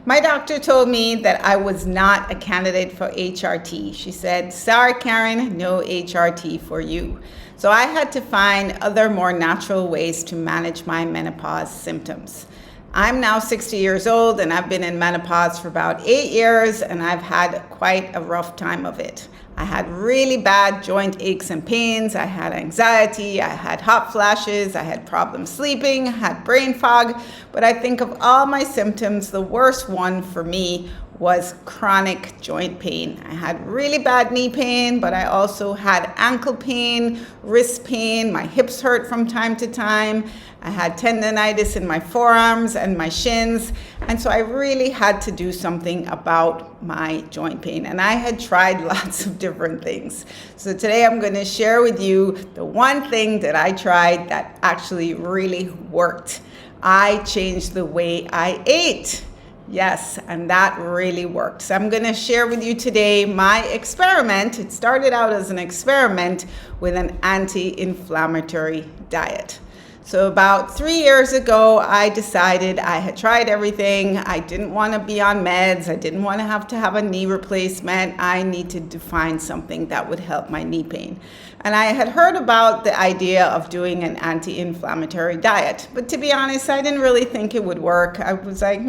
My doctor told me that I was not a candidate for HRT. She said, sorry, Karin, no HRT for you. So I had to find other more natural ways to manage my menopause symptoms. I'm now 60 years old and I've been in menopause for about 8 years and I've had quite a rough time of it. I had really bad joint aches and pains, I had anxiety, I had hot flashes, I had problems sleeping, I had brain fog, but I think of all my symptoms, the worst one for me was chronic joint pain. I had really bad knee pain, but I also had ankle pain, wrist pain, my hips hurt from time to time. I had tendonitis in my forearms and my shins. And so I really had to do something about my joint pain. And I had tried lots of different things. So today I'm going to share with you the one thing that I tried that actually really worked. I changed the way I ate. Yes, and that really worked. So I'm going to share with you today my experiment. It started out as an experiment with an anti-inflammatory diet. So about 3 years ago, I decided I had tried everything. I didn't want to be on meds. I didn't want to have a knee replacement. I needed to find something that would help my knee pain. And I had heard about the idea of doing an anti-inflammatory diet. But to be honest, I didn't really think it would work. I was like,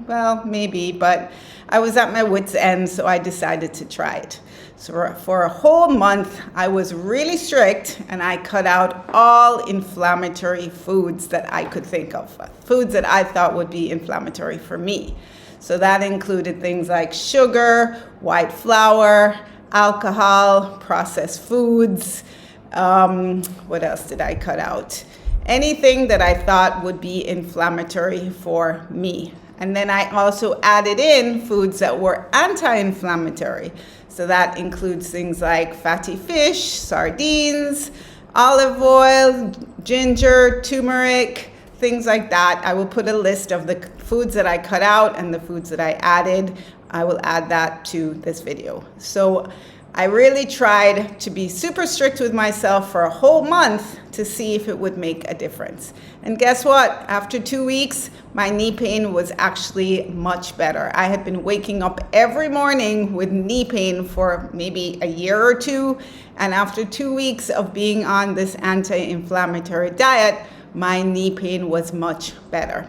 well, maybe. But I was at my wit's end, so I decided to try it. So for a whole month, I was really strict and I cut out all inflammatory foods that I could think of, foods that I thought would be inflammatory for me. So that included things like sugar, white flour, alcohol, processed foods. What else did I cut out? Anything that I thought would be inflammatory for me. And then I also added in foods that were anti-inflammatory. So that includes things like fatty fish, sardines, olive oil, ginger, turmeric, things like that. I will put a list of the foods that I cut out and the foods that I added. I will add that to this video. So I really tried to be super strict with myself for a whole month to see if it would make a difference. And guess what? After 2 weeks, my knee pain was actually much better. I had been waking up every morning with knee pain for maybe a year or two. And after 2 weeks of being on this anti-inflammatory diet, my knee pain was much better.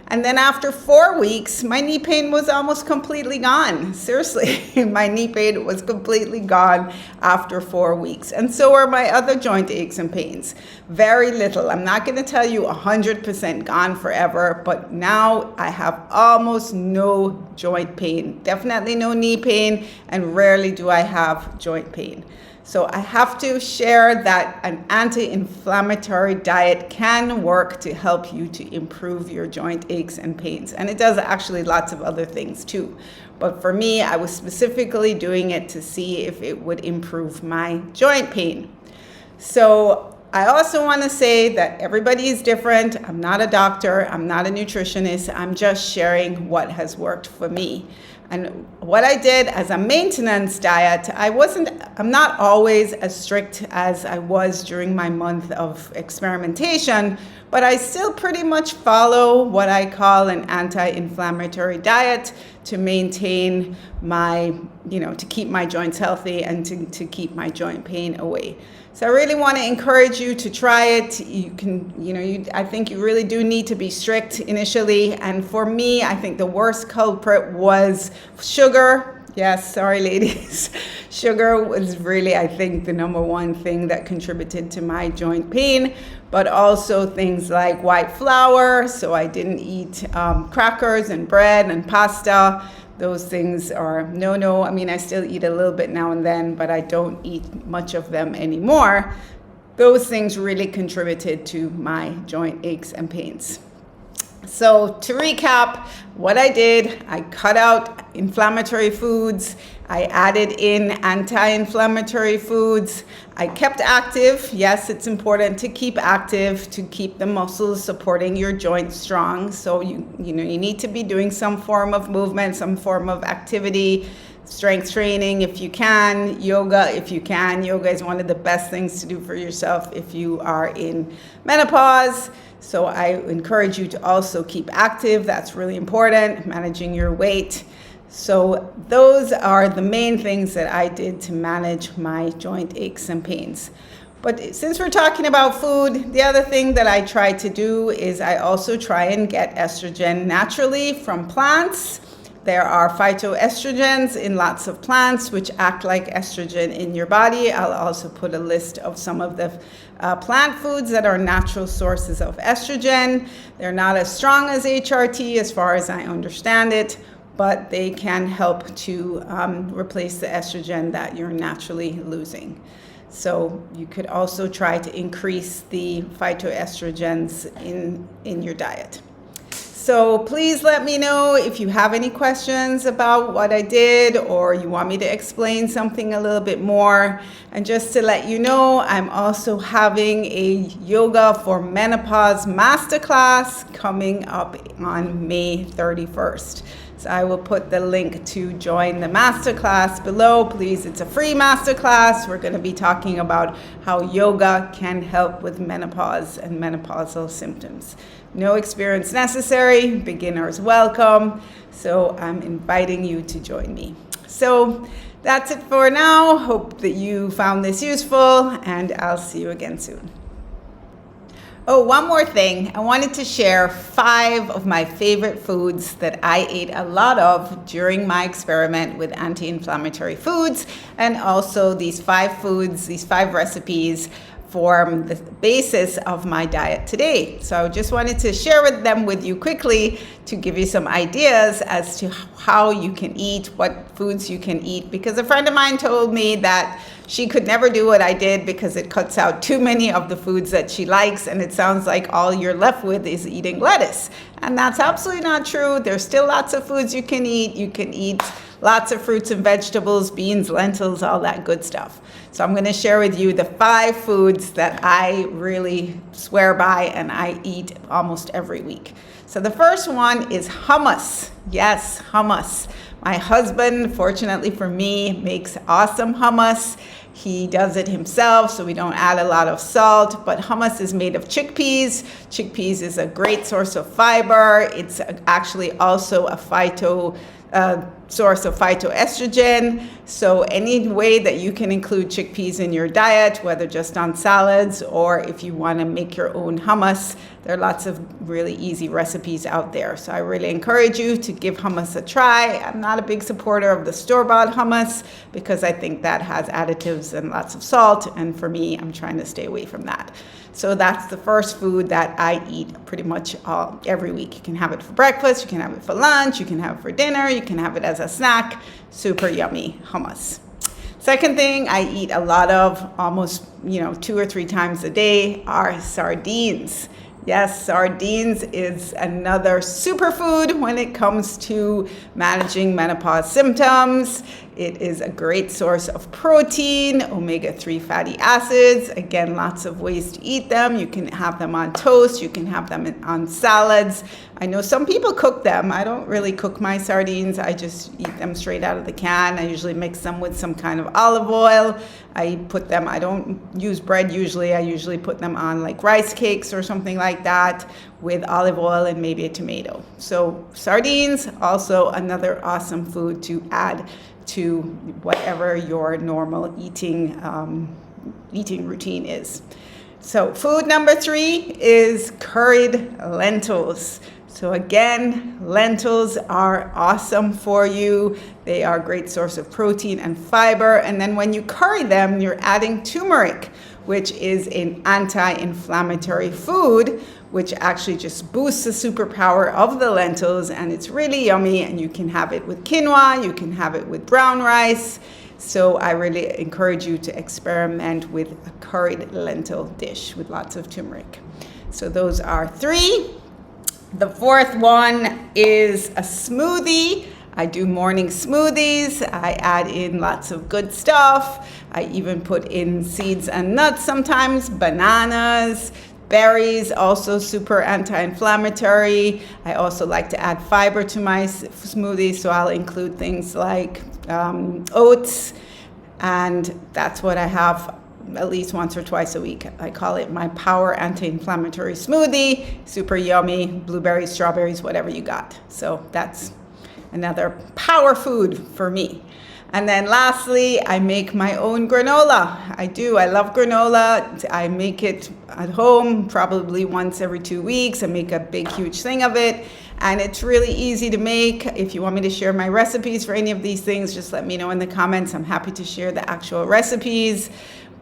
And then after 4 weeks, my knee pain was almost completely gone. Seriously, my knee pain was completely gone after 4 weeks. And so were my other joint aches and pains. Very little. I'm not going to tell you 100% gone forever, but now I have almost no joint pain. Definitely no knee pain, and rarely do I have joint pain. So I have to share that an anti-inflammatory diet can work to help you to improve your joint aches and pains. And it does actually lots of other things too. But for me, I was specifically doing it to see if it would improve my joint pain. So I also want to say that everybody is different. I'm not a doctor. I'm not a nutritionist. I'm just sharing what has worked for me. And what I did as a maintenance diet, I'm not always as strict as I was during my month of experimentation, but I still pretty much follow what I call an anti-inflammatory diet to maintain my, to keep my joints healthy and to keep my joint pain away. So I really want to encourage you to try it. You can, I think you really do need to be strict initially. And for me, I think the worst culprit was sugar. Yes, sorry, ladies. Sugar was really, I think, the number one thing that contributed to my joint pain, but also things like white flour. So I didn't eat crackers and bread and pasta. Those things are no. I mean, I still eat a little bit now and then, but I don't eat much of them anymore. Those things really contributed to my joint aches and pains. So to recap, what I did, I cut out inflammatory foods. I added in anti-inflammatory foods. I kept active. Yes, it's important to keep active, to keep the muscles supporting your joints strong. So you need to be doing some form of movement, some form of activity, strength training if you can, yoga if you can. Yoga is one of the best things to do for yourself if you are in menopause. So I encourage you to also keep active. That's really important, managing your weight. So those are the main things that I did to manage my joint aches and pains. But since we're talking about food, the other thing that I try to do is I also try and get estrogen naturally from plants. There are phytoestrogens in lots of plants which act like estrogen in your body. I'll also put a list of some of the plant foods that are natural sources of estrogen. They're not as strong as HRT as far as I understand it, but they can help to replace the estrogen that you're naturally losing. So you could also try to increase the phytoestrogens in your diet. So please let me know if you have any questions about what I did or you want me to explain something a little bit more. And just to let you know, I'm also having a Yoga for Menopause Masterclass coming up on May 31st. So I will put the link to join the masterclass below. Please, it's a free masterclass. We're going to be talking about how yoga can help with menopause and menopausal symptoms. No experience necessary, beginners welcome. So I'm inviting you to join me. So that's it for now. Hope that you found this useful, and I'll see you again soon. Oh, one more thing. I wanted to share 5 of my favorite foods that I ate a lot of during my experiment with anti-inflammatory foods, and also these 5 foods, these 5 recipes form the basis of my diet today. So I just wanted to share them with you quickly to give you some ideas as to how you can eat, what foods you can eat, because a friend of mine told me that she could never do what I did because it cuts out too many of the foods that she likes, and it sounds like all you're left with is eating lettuce. And that's absolutely not true. There's still lots of foods you can eat. You can eat lots of fruits and vegetables, beans, lentils, all that good stuff. So I'm going to share with you the 5 foods that I really swear by and I eat almost every week. So the first one is hummus. Yes, hummus. My husband, fortunately for me, makes awesome hummus. He does it himself, so we don't add a lot of salt, but hummus is made of chickpeas. Chickpeas is a great source of fiber. It's actually also a source of phytoestrogen. So any way that you can include chickpeas in your diet, whether just on salads or if you want to make your own hummus, there are lots of really easy recipes out there. So I really encourage you to give hummus a try. I'm not a big supporter of the store-bought hummus because I think that has additives and lots of salt, and for me, I'm trying to stay away from that. So that's the first food that I eat pretty much every week. You can have it for breakfast, you can have it for lunch, you can have it for dinner, you can have it as a snack. Super yummy hummus. Second thing I eat a lot of, almost 2 or 3 times a day, are sardines. Yes, sardines is another superfood when it comes to managing menopause symptoms. It is a great source of protein, omega-3 fatty acids. Again, lots of ways to eat them. You can have them on toast. You can have them on salads. I know some people cook them. I don't really cook my sardines. I just eat them straight out of the can. I usually mix them with some kind of olive oil. I don't use bread usually. I usually put them on like rice cakes or something like that with olive oil and maybe a tomato. So sardines, also another awesome food to add to whatever your normal eating routine is. So food number 3 is curried lentils. So again, lentils are awesome for you. They are a great source of protein and fiber. And then when you curry them, you're adding turmeric, which is an anti-inflammatory food, which actually just boosts the superpower of the lentils, and it's really yummy, and you can have it with quinoa, you can have it with brown rice. So I really encourage you to experiment with a curried lentil dish with lots of turmeric. So those are 3. The 4th one is a smoothie. I do morning smoothies. I add in lots of good stuff. I even put in seeds and nuts sometimes, bananas, berries, also super anti-inflammatory. I also like to add fiber to my smoothie, so I'll include things like oats, and that's what I have at least once or twice a week. I call it my Power Anti-Inflammatory Smoothie. Super yummy, blueberries, strawberries, whatever you got. So that's another power food for me. And then lastly, I make my own granola. I do. I love granola. I make it at home probably once every 2 weeks. I make a big, huge thing of it. And it's really easy to make. If you want me to share my recipes for any of these things, just let me know in the comments. I'm happy to share the actual recipes.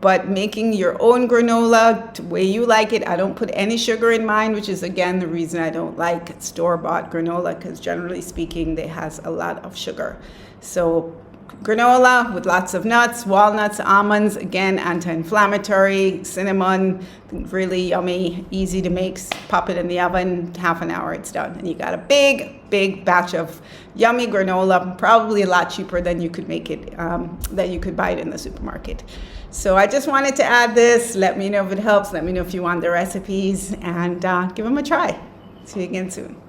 But making your own granola the way you like it. I don't put any sugar in mine, which is, again, the reason I don't like store-bought granola, because generally speaking, it has a lot of sugar. So granola with lots of nuts, walnuts, almonds, again, anti-inflammatory, cinnamon, really yummy, easy to make. Pop it in the oven, half an hour, it's done. And you got a big batch of yummy granola, probably a lot cheaper than you could make it, that you could buy it in the supermarket. So I just wanted to add this. Let me know if it helps. Let me know if you want the recipes, and give them a try. See you again soon.